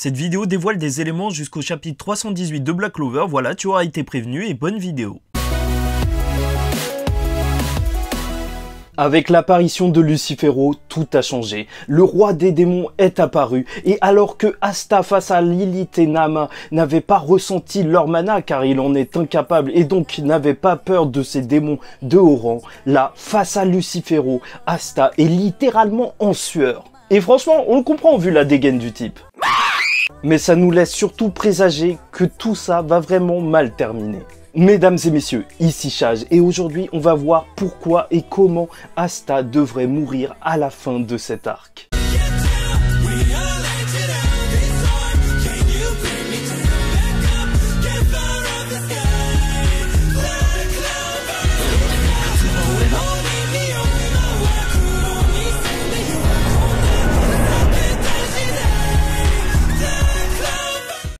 Cette vidéo dévoile des éléments jusqu'au chapitre 318 de Black Clover, voilà, tu auras été prévenu et bonne vidéo. Avec l'apparition de Lucifero, tout a changé. Le roi des démons est apparu, et alors que Asta face à Lilith et Nama n'avaient pas ressenti leur mana car il en est incapable et donc n'avait pas peur de ces démons de haut rang, là, face à Lucifero, Asta est littéralement en sueur. Et franchement, on le comprend vu la dégaine du type. Mais ça nous laisse surtout présager que tout ça va vraiment mal terminer. Mesdames et messieurs, ici Chage et aujourd'hui on va voir pourquoi et comment Asta devrait mourir à la fin de cet arc.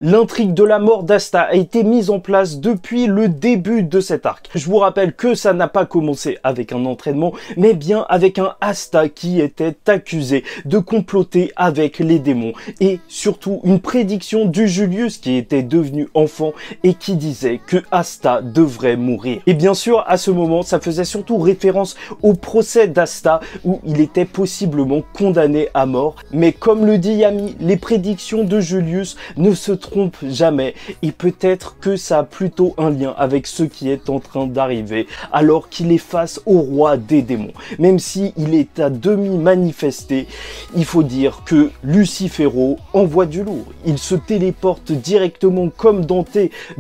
L'intrigue de la mort d'Asta a été mise en place depuis le début de cet arc. Je vous rappelle que ça n'a pas commencé avec un entraînement, mais bien avec un Asta qui était accusé de comploter avec les démons. Et surtout une prédiction du Julius qui était devenu enfant et qui disait que Asta devrait mourir. Et bien sûr, à ce moment, ça faisait surtout référence au procès d'Asta où il était possiblement condamné à mort. Mais comme le dit Yami, les prédictions de Julius ne se trompe jamais et peut-être que ça a plutôt un lien avec ce qui est en train d'arriver alors qu'il est face au roi des démons. Même si il est à demi manifesté, il faut dire que Lucifero envoie du lourd. Il se téléporte directement comme Dante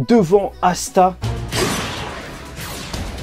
devant Asta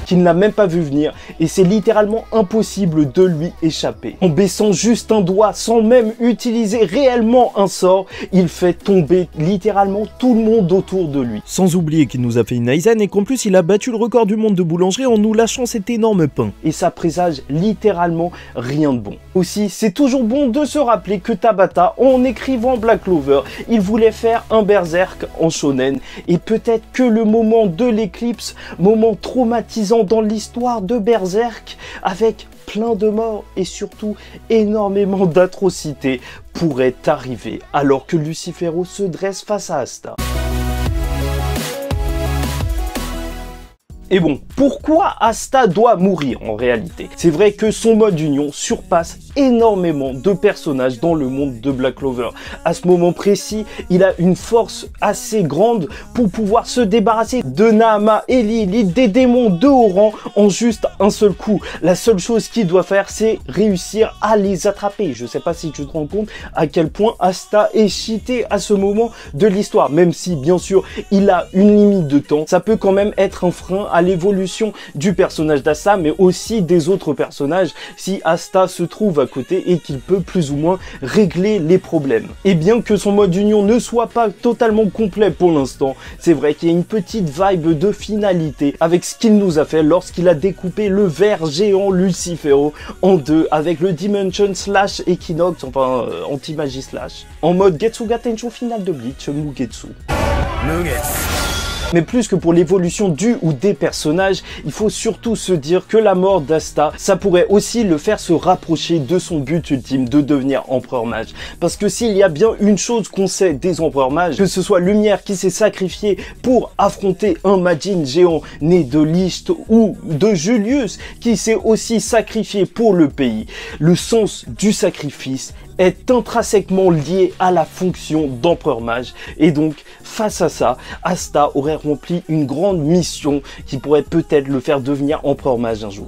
qu'il n'a même pas vu venir et c'est littéralement impossible de lui échapper. En baissant juste un doigt sans même utiliser réellement un sort, il fait tomber littéralement tout le monde autour de lui. Sans oublier qu'il nous a fait une Aizen et qu'en plus il a battu le record du monde de boulangerie en nous lâchant cet énorme pain. Et ça présage littéralement rien de bon. Aussi, c'est toujours bon de se rappeler que Tabata, en écrivant Black Clover, il voulait faire un berserk en shonen et peut-être que le moment de l'éclipse, moment traumatisant dans l'histoire de Berserk, avec plein de morts et surtout énormément d'atrocités, pourrait arriver alors que Lucifero se dresse face à Asta. Et bon, pourquoi Asta doit mourir en réalité? C'est vrai que son mode union surpasse énormément de personnages dans le monde de Black Clover. À ce moment précis, il a une force assez grande pour pouvoir se débarrasser de Nama et Lilith, des démons de haut rang, en juste un seul coup. La seule chose qu'il doit faire, c'est réussir à les attraper. Je sais pas si tu te rends compte à quel point Asta est cheaté à ce moment de l'histoire. Même si, bien sûr, il a une limite de temps, ça peut quand même être un frein à l'évolution du personnage d'Asta, mais aussi des autres personnages si Asta se trouve à côté et qu'il peut plus ou moins régler les problèmes. Et bien que son mode union ne soit pas totalement complet pour l'instant, c'est vrai qu'il y a une petite vibe de finalité avec ce qu'il nous a fait lorsqu'il a découpé le ver géant Lucifero en deux avec le Dimension slash Equinox, enfin anti-magie slash, en mode Getsuga Tensho final de Bleach, Mugetsu. Mais plus que pour l'évolution du ou des personnages, il faut surtout se dire que la mort d'Asta, ça pourrait aussi le faire se rapprocher de son but ultime de devenir empereur mage. Parce que s'il y a bien une chose qu'on sait des empereurs mages, que ce soit Lumière qui s'est sacrifié pour affronter un Majin géant né de Licht ou de Julius qui s'est aussi sacrifié pour le pays, le sens du sacrifice est intrinsèquement lié à la fonction d'empereur mage et donc face à ça, Asta aurait rempli une grande mission qui pourrait peut-être le faire devenir empereur mage un jour.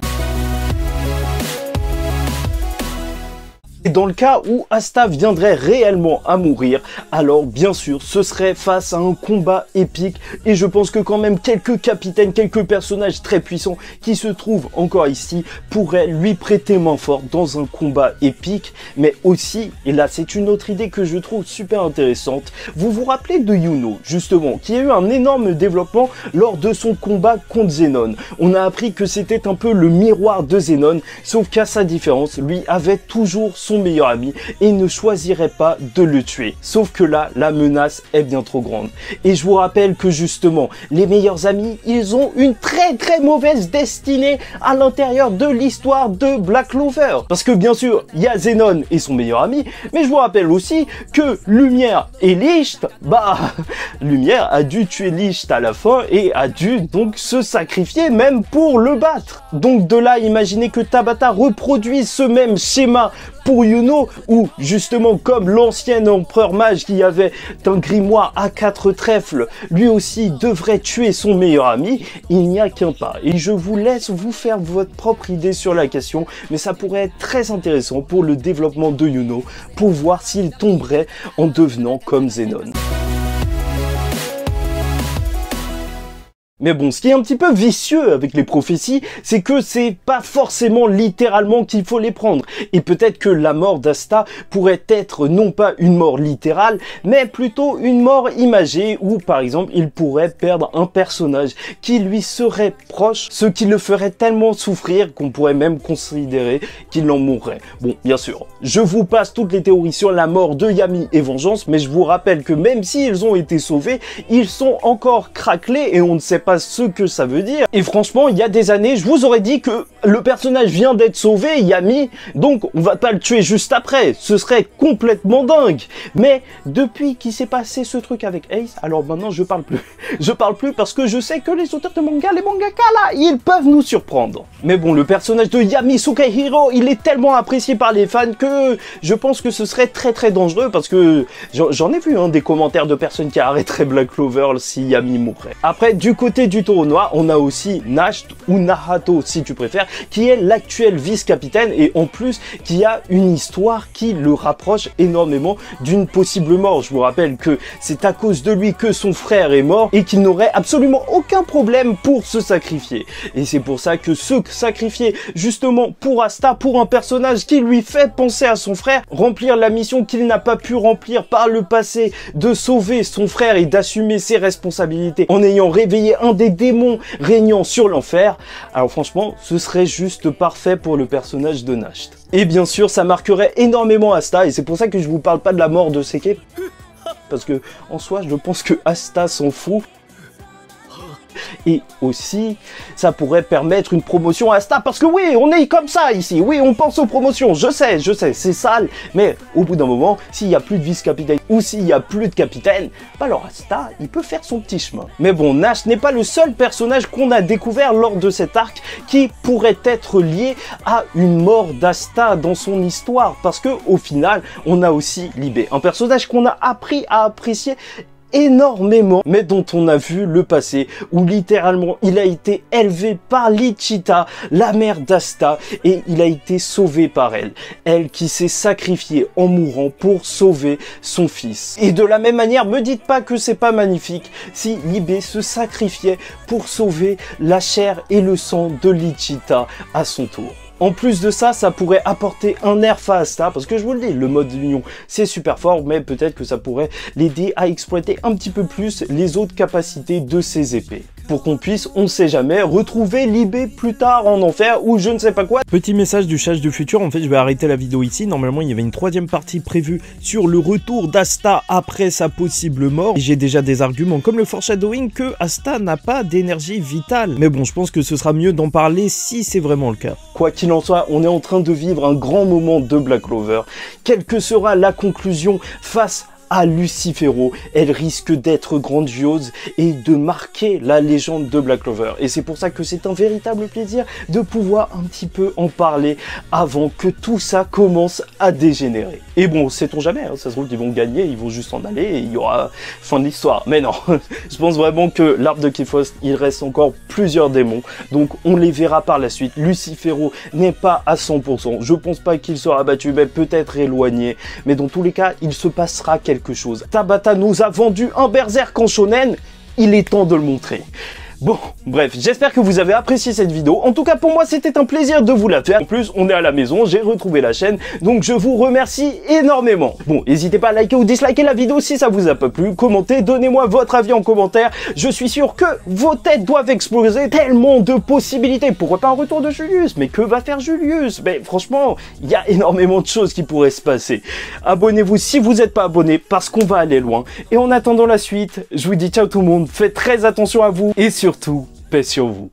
Et dans le cas où Asta viendrait réellement à mourir, alors bien sûr ce serait face à un combat épique et je pense que quand même quelques capitaines, quelques personnages très puissants qui se trouvent encore ici pourraient lui prêter main forte dans un combat épique, mais aussi, et là c'est une autre idée que je trouve super intéressante, vous vous rappelez de Yuno justement, qui a eu un énorme développement lors de son combat contre Zenon. On a appris que c'était un peu le miroir de Zenon, sauf qu'à sa différence, lui avait toujours son son meilleur ami et ne choisirait pas de le tuer. Sauf que là, la menace est bien trop grande. Et je vous rappelle que justement, les meilleurs amis, ils ont une très mauvaise destinée à l'intérieur de l'histoire de Black Clover. Parce que bien sûr, il y a Zenon et son meilleur ami, mais je vous rappelle aussi que Lumière et Licht, Lumière a dû tuer Licht à la fin et a dû donc se sacrifier même pour le battre. Donc de là, imaginez que Tabata reproduise ce même schéma pour Yuno, où justement comme l'ancien empereur mage qui avait un grimoire à 4 trèfles, lui aussi devrait tuer son meilleur ami, il n'y a qu'un pas. Et je vous laisse vous faire votre propre idée sur la question, mais ça pourrait être très intéressant pour le développement de Yuno, pour voir s'il tomberait en devenant comme Zenon. Mais bon, ce qui est un petit peu vicieux avec les prophéties, c'est que c'est pas forcément littéralement qu'il faut les prendre. Et peut-être que la mort d'Asta pourrait être non pas une mort littérale, mais plutôt une mort imagée, où par exemple il pourrait perdre un personnage qui lui serait proche, ce qui le ferait tellement souffrir qu'on pourrait même considérer qu'il en mourrait. Bon, bien sûr, je vous passe toutes les théories sur la mort de Yami et Vengeance, mais je vous rappelle que même s'ils ont été sauvés, ils sont encore craquelés et on ne sait pas ce que ça veut dire. Et franchement, il y a des années, je vous aurais dit que le personnage vient d'être sauvé, Yami, donc on va pas le tuer juste après. Ce serait complètement dingue. Mais depuis qu'il s'est passé ce truc avec Ace, alors maintenant je parle plus. Je parle plus parce que je sais que les auteurs de manga, les mangaka là, ils peuvent nous surprendre. Mais bon, le personnage de Yami Sukehiro, il est tellement apprécié par les fans que je pense que ce serait très dangereux, parce que j'en ai vu des commentaires de personnes qui arrêteraient Black Clover si Yami mourrait. Après, du côté du Taureau Noir, on a aussi Nacht, ou Nahato si tu préfères, qui est l'actuel vice-capitaine, et en plus qui a une histoire qui le rapproche énormément d'une possible mort. Je vous rappelle que c'est à cause de lui que son frère est mort et qu'il n'aurait absolument aucun problème pour se sacrifier. Et c'est pour ça que se sacrifier justement pour Asta, pour un personnage qui lui fait penser à son frère, remplir la mission qu'il n'a pas pu remplir par le passé, de sauver son frère et d'assumer ses responsabilités en ayant réveillé un des démons régnant sur l'enfer, alors franchement, ce serait juste parfait pour le personnage de Nacht. Et bien sûr, ça marquerait énormément Asta, et c'est pour ça que je vous parle pas de la mort de Seke, parce que en soi, je pense que Asta s'en fout. Et aussi, ça pourrait permettre une promotion à Asta, parce que oui, on est comme ça ici, oui, on pense aux promotions, je sais, c'est sale, mais au bout d'un moment, s'il n'y a plus de vice-capitaine, ou s'il n'y a plus de capitaine, bah alors Asta, il peut faire son petit chemin. Mais bon, Nash n'est pas le seul personnage qu'on a découvert lors de cet arc qui pourrait être lié à une mort d'Asta dans son histoire, parce que au final, on a aussi Libé, un personnage qu'on a appris à apprécier énormément, mais dont on a vu le passé, où littéralement il a été élevé par Lichita, la mère d'Asta, et il a été sauvé par elle. Elle qui s'est sacrifiée en mourant pour sauver son fils. Et de la même manière, me dites pas que c'est pas magnifique si Libé se sacrifiait pour sauver la chair et le sang de Lichita à son tour. En plus de ça, ça pourrait apporter un nerf à Asta, parce que je vous le dis, le mode d'union c'est super fort, mais peut-être que ça pourrait l'aider à exploiter un petit peu plus les autres capacités de ses épées. Pour qu'on puisse, on ne sait jamais, retrouver Libé plus tard en enfer ou je ne sais pas quoi. Petit message du Chage du futur, en fait je vais arrêter la vidéo ici. Normalement il y avait une troisième partie prévue sur le retour d'Asta après sa possible mort. J'ai déjà des arguments comme le foreshadowing que Asta n'a pas d'énergie vitale. Mais bon, je pense que ce sera mieux d'en parler si c'est vraiment le cas. Quoi qu'il en soit, on est en train de vivre un grand moment de Black Clover. Quelle que sera la conclusion face à Lucifero, elle risque d'être grandiose et de marquer la légende de Black Clover. Et c'est pour ça que c'est un véritable plaisir de pouvoir un petit peu en parler avant que tout ça commence à dégénérer. Et bon, sait-on jamais, ça se trouve qu'ils vont gagner, ils vont juste en aller et il y aura fin de l'histoire. Mais non, je pense vraiment que l'arbre de Qliphothost, il reste encore plusieurs démons, donc on les verra par la suite. Lucifero n'est pas à 100%, je pense pas qu'il sera battu, mais peut-être éloigné, mais dans tous les cas, il se passera quelque chose. Tabata nous a vendu un berserk en shonen, il est temps de le montrer. Bon, bref, j'espère que vous avez apprécié cette vidéo. En tout cas, pour moi, c'était un plaisir de vous la faire. En plus, on est à la maison, j'ai retrouvé la chaîne, donc je vous remercie énormément. Bon, n'hésitez pas à liker ou disliker la vidéo si ça vous a pas plu. Commentez, donnez-moi votre avis en commentaire. Je suis sûr que vos têtes doivent exploser. Tellement de possibilités. Pourquoi pas un retour de Julius? Mais que va faire Julius? Mais franchement, il y a énormément de choses qui pourraient se passer. Abonnez-vous si vous n'êtes pas abonné parce qu'on va aller loin. Et en attendant la suite, je vous dis ciao tout le monde. Faites très attention à vous et surtout, paix sur vous.